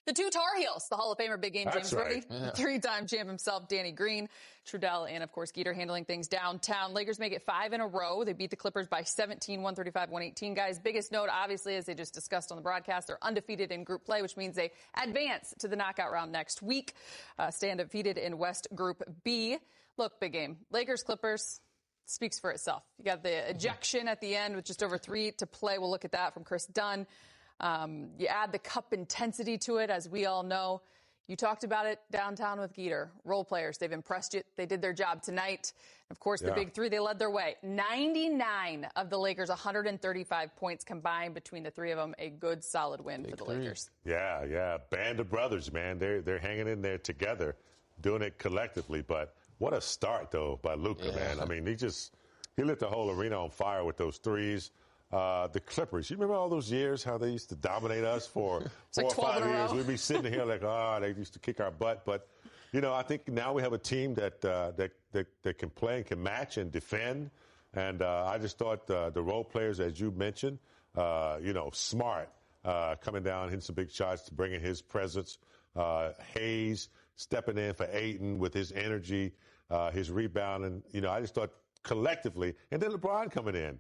The two Tar Heels, the Hall of Famer Big Game James Brody, three-time champ himself, Danny Green, Trudell, and, of course, Geeter handling things downtown. Lakers make it 5 in a row. They beat the Clippers by 17, 135-118. Guys, biggest note, obviously, as they just discussed on the broadcast, they're undefeated in group play, which means they advance to the knockout round next week, stay undefeated in West Group B. Look, Big Game, Lakers-Clippers speaks for itself. You got the ejection at the end with just over 3 to play. We'll look at that from Kris Dunn. You add the cup intensity to it, as we all know. You talked about it downtown with Geeter. Role players, they've impressed you. They did their job tonight. Of course, the big three, they led their way. 99 of the Lakers, 135 points combined between the three of them. A good, solid win for the Lakers. Yeah. Band of brothers, man. They're hanging in there together, doing it collectively. But what a start, though, by Luka, man. I mean, he lit the whole arena on fire with those threes. The Clippers, you remember all those years, how they used to dominate us for 4 or 5 years? We'd be sitting here like, they used to kick our butt. But, I think now we have a team that can play and can match and defend. And I just thought the role players, as you mentioned, Smart coming down, hitting some big shots, bringing his presence. Hayes stepping in for Ayton with his energy, his rebounding. I just thought collectively, and then LeBron coming in,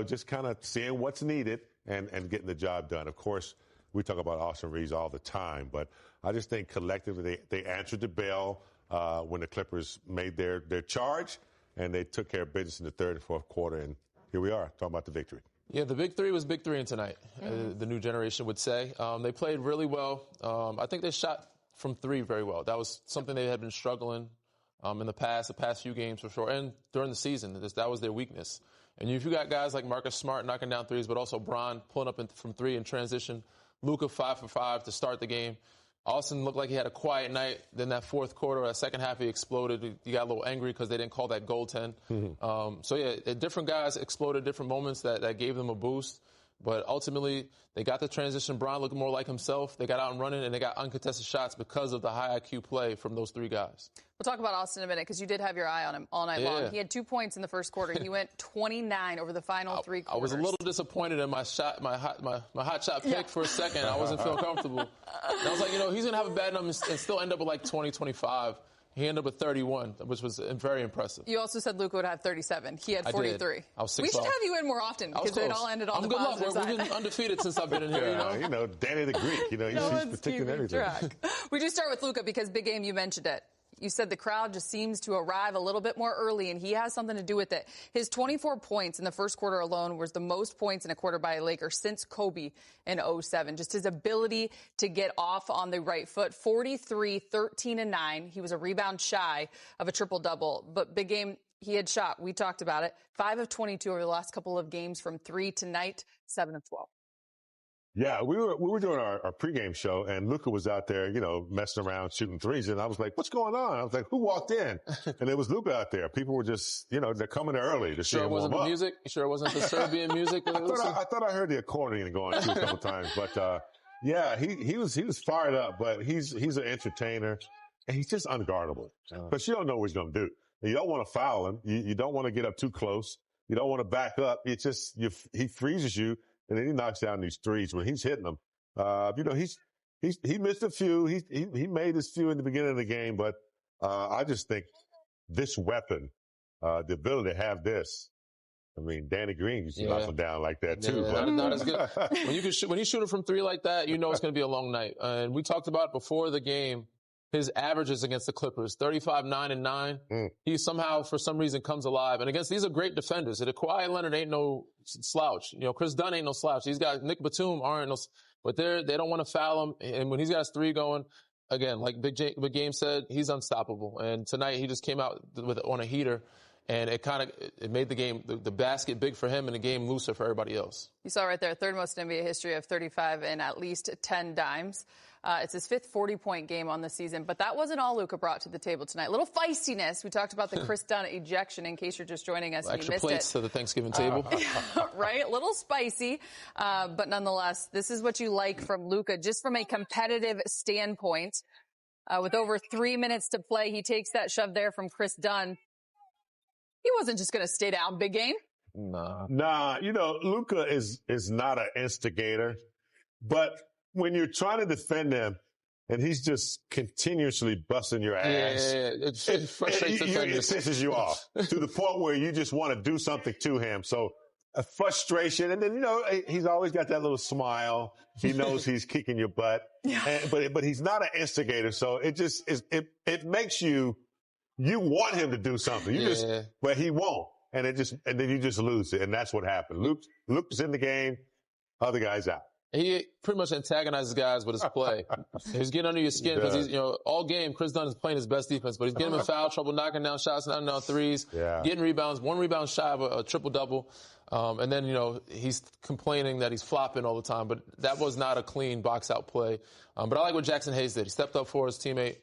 just kind of seeing what's needed and getting the job done. Of course, we talk about Austin Reeves all the time, but I just think collectively they answered the bell when the Clippers made their charge, and they took care of business in the third and fourth quarter, and here we are talking about the victory. Yeah, the big three was big three tonight, the new generation would say. They played really well. I think they shot from three very well. That was something they had been struggling in the past few games for sure, and during the season. That was their weakness. And if you got guys like Marcus Smart knocking down threes, but also Bron pulling up from three in transition, Luka 5 for 5 to start the game. Austin looked like he had a quiet night. Then that fourth quarter, that second half, he exploded. He got a little angry because they didn't call that goaltend. Different guys exploded different moments that gave them a boost. But ultimately, they got the transition. Bron looked more like himself. They got out and running, and they got uncontested shots because of the high IQ play from those three guys. We'll talk about Austin in a minute because you did have your eye on him all night long. He had 2 points in the first quarter. He went 29 over the final 3 quarters. I was a little disappointed in my hot shot pick for a second. I wasn't feeling comfortable. And I was like, he's going to have a bad number and still end up with like 20, 25. He ended up with 31, which was very impressive. You also said Luka would have 37. He had 43. I was 6-0. We should have you in more often because it all ended on the positive side. We've been undefeated since I've been in here. Danny the Greek. He's protecting everything. We just start with Luka because Big Game, you mentioned it. You said the crowd just seems to arrive a little bit more early, and he has something to do with it. His 24 points in the first quarter alone was the most points in a quarter by a Laker since Kobe in 07. Just his ability to get off on the right foot. 43, 13, and 9. He was a rebound shy of a triple-double. But Big Game, he had shot. We talked about it. 5 of 22 over the last couple of games from 3 tonight, 7 of 12. Yeah, we were doing our pregame show, and Luka was out there, messing around, shooting threes. And I was like, what's going on? I was like, who walked in? And it was Luka out there. People were just, they're coming early to see him warm up. You sure it wasn't the Serbian music? I thought I heard the accordion going through a couple times. But, he was fired up, but he's an entertainer, and he's just unguardable. But you don't know what he's going to do. You don't want to foul him. You don't want to get up too close. You don't want to back up. It's just, he freezes you. And then he knocks down these threes when he's hitting them. He missed a few. He made his few in the beginning of the game, but I just think this weapon, the ability to have this. I mean, Danny Green used to knock him down like that too. Yeah, not as good. When you shoot it from three like that, it's going to be a long night. And we talked about it before the game. His averages against the Clippers, 35, 9, and 9. He somehow, for some reason, comes alive. And these are great defenders. The Kawhi Leonard ain't no slouch. Kris Dunn ain't no slouch. These guys, Nick Batum but they don't want to foul him. And when he's got his three going, again, like Big Game said, he's unstoppable. And tonight he just came out on a heater. And it made the game, the basket big for him and the game looser for everybody else. You saw right there, third most in NBA history of 35 and at least 10 dimes. It's his fifth 40-point game on the season, but that wasn't all Luka brought to the table tonight. A little feistiness. We talked about the Kris Dunn ejection in case you're just joining us and you missed it. Extra plates to the Thanksgiving table. Right? A little spicy, but nonetheless, this is what you like from Luka, just from a competitive standpoint. With over 3 minutes to play, he takes that shove there from Kris Dunn. He wasn't just going to stay down, Big Game. Nah, Luka is not an instigator, but when you're trying to defend him, and he's just continuously busting your ass. Yeah. It frustrates defenders. It pisses you off to the point where you just want to do something to him. So a frustration, and then, you know, he's always got that little smile. He knows he's kicking your butt, but he's not an instigator. So it just it makes you want him to do something. But he won't. And then you just lose it. And that's what happened. Luke's in the game. Other guys out. He pretty much antagonizes guys with his play. He's getting under your skin because he's, all game, Kris Dunn is playing his best defense, but he's getting in foul trouble, knocking down shots, knocking down threes, getting rebounds, 1 rebound shy of a triple-double. And then, he's complaining that he's flopping all the time, but that was not a clean box-out play. But I like what Jaxson Hayes did. He stepped up for his teammate,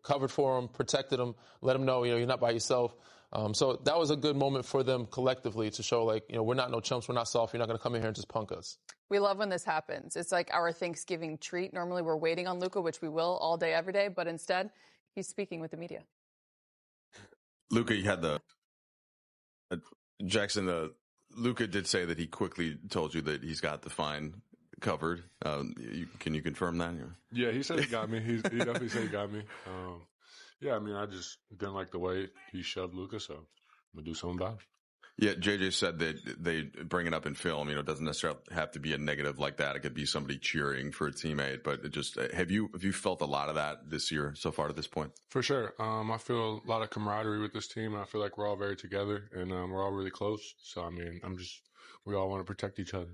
covered for him, protected him, let him know, you're not by yourself. So that was a good moment for them collectively to show, we're not no chumps, we're not soft, you're not going to come in here and just punk us. We love when this happens. It's like our Thanksgiving treat. Normally we're waiting on Luka, which we will all day, every day, but instead he's speaking with the media. Luka, you had Jaxson, Luka did say that he quickly told you that he's got the fine covered. Can you confirm that? Yeah, he said he got me. He definitely said he got me. I just didn't like the way he shoved Luka, so I'm going to do something about it. Yeah, JJ said that they bring it up in film. It doesn't necessarily have to be a negative like that. It could be somebody cheering for a teammate. But have you felt a lot of that this year so far to this point? For sure. I feel a lot of camaraderie with this team. I feel like we're all very together and we're all really close. So we all want to protect each other.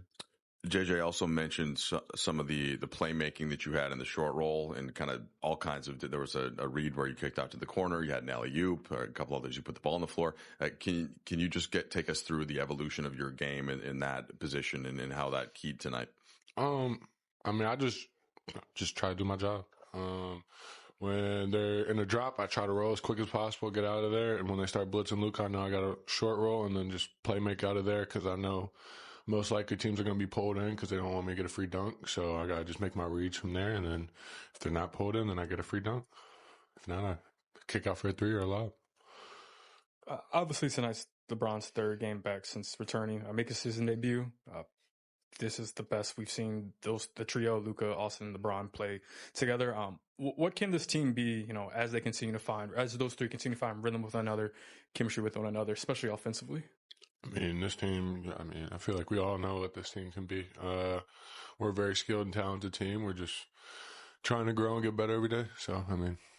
JJ also mentioned some of the playmaking that you had in the short roll and kind of all kinds of. There was a read where you kicked out to the corner. You had an alley-oop, or a couple others. You put the ball on the floor. Can you just take us through the evolution of your game in that position and how that keyed tonight? I just try to do my job. When they're in a drop, I try to roll as quick as possible, get out of there. And when they start blitzing Luka, I know I got a short roll and then just play make out of there because I know most likely teams are going to be pulled in because they don't want me to get a free dunk. So I got to just make my reads from there. And then if they're not pulled in, then I get a free dunk. If not, I kick out for a 3 or a lob. Obviously, tonight's LeBron's 3rd game back since returning. I make his season debut. This is the best we've seen the trio, Luka, Austin, and LeBron, play together. What can this team be, as those 3 continue to find rhythm with one another, chemistry with one another, especially offensively? This team, I feel like we all know what this team can be. We're a very skilled and talented team. We're just trying to grow and get better every day. So,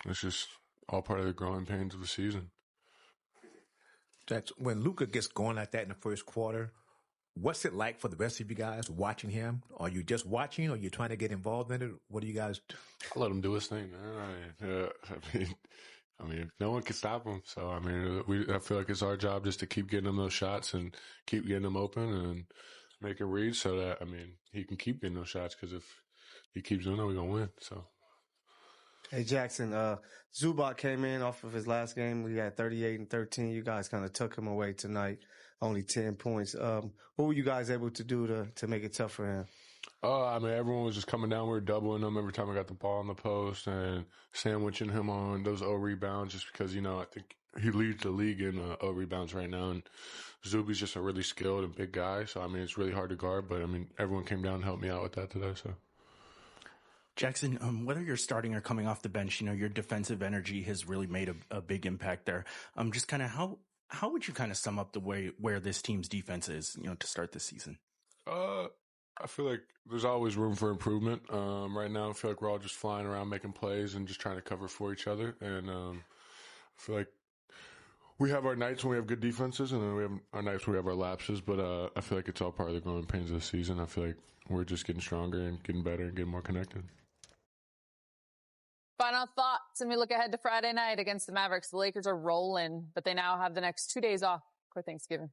it's just all part of the growing pains of the season. That's when Luka gets going like that in the first quarter. What's it like for the rest of you guys watching him? Are you just watching or are you trying to get involved in it? What do you guys do? I let him do his thing, man. No one can stop him. So, I feel like it's our job just to keep getting him those shots and keep getting him open and making reads so that, he can keep getting those shots because if he keeps doing that, we're going to win. So. Hey, Jaxson, Zubac came in off of his last game. We had 38 and 13. You guys kind of took him away tonight, only 10 points. What were you guys able to do to make it tough for him? Everyone was just coming down. We were doubling him every time I got the ball on the post and sandwiching him on those O rebounds just because, I think he leads the league in O rebounds right now. And Zuby's just a really skilled and big guy. So, it's really hard to guard. But, everyone came down and helped me out with that today. So. Jaxson, whether you're starting or coming off the bench, your defensive energy has really made a big impact there. Just kind of how would you kind of sum up the way where this team's defense is, to start this season? I feel like there's always room for improvement. Right now, I feel like we're all just flying around making plays and just trying to cover for each other. And I feel like we have our nights when we have good defenses, and then we have our nights when we have our lapses. But I feel like it's all part of the growing pains of the season. I feel like we're just getting stronger and getting better and getting more connected. Final thoughts, and we look ahead to Friday night against the Mavericks. The Lakers are rolling, but they now have the next 2 days off for Thanksgiving.